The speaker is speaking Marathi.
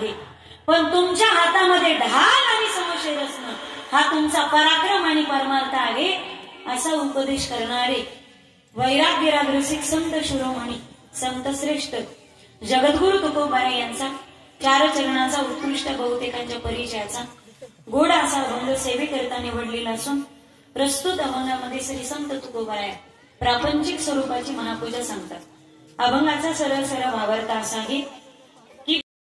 आहे, पण तुमच्या हातामध्ये ढाल आणि समशेर असणं हा तुमचा पराक्रम आणि परमार्थ आहे, असा उपदेश करणारे वैराग्यराग रसिक संत शिरोमणी संत श्रेष्ठ जगद्गुरु तुकोबाराय यांचा चार चरणांचा उत्कृष्ट बहुतेकांच्या परिचयाचा गोड असा अभंग सेवेकरता निवडलेला असून प्रस्तुत अभंगामध्ये श्री संत तुकोबाराय प्रापंचिक स्वरूपाची महापूजा सांगतात. अभंगाचा सरळ सरळ भावार्थ असा आहे,